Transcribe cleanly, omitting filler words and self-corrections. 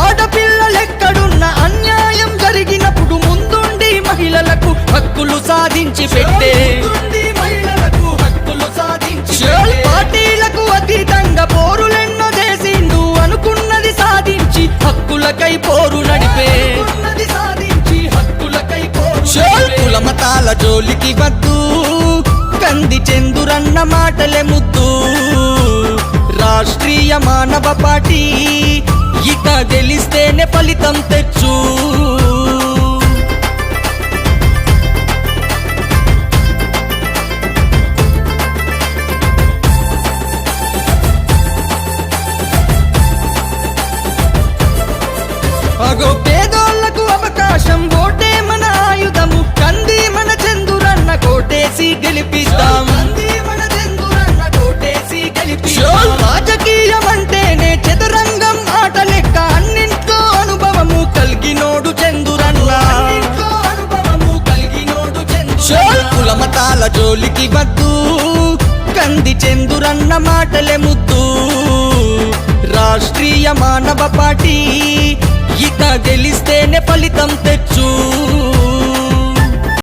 ఆడపిల్లలెక్కడున్న అన్యాయం జరిగినప్పుడు ముందుండి మహిళలకు హక్కులు సాధించి పెట్టే పార్టీలకు అతీతంగా పోరులెన్నో చేసిండు అనుకున్నది సాధించి హక్కులకై పోరు నడిపే కుల మతాల జోలికి వద్దు కంది చందురన్న మాటలే ముద్దు రాష్ట్రీయ మానవ పార్టీ ఇక గెలిస్తేనే ఫలితం తెచ్చు అగో పేదోళ్లకు అవకాశం ఓటే మన ఆయుధము కంది మన చందురన్న కోటేసి గెలిపిద్దాం రాజకీయం అంటేనే చతురంగం ఆట లెక్క అన్నింట్లో అనుభవము కలిగినోడు చందురన్న కుల మతాల జోలికి వద్దు కంది చందురన్న మాటలే ముద్దు రాష్ట్రీయ మానవ పార్టీ ఇక గెలిస్తేనే ఫలితం తెచ్చు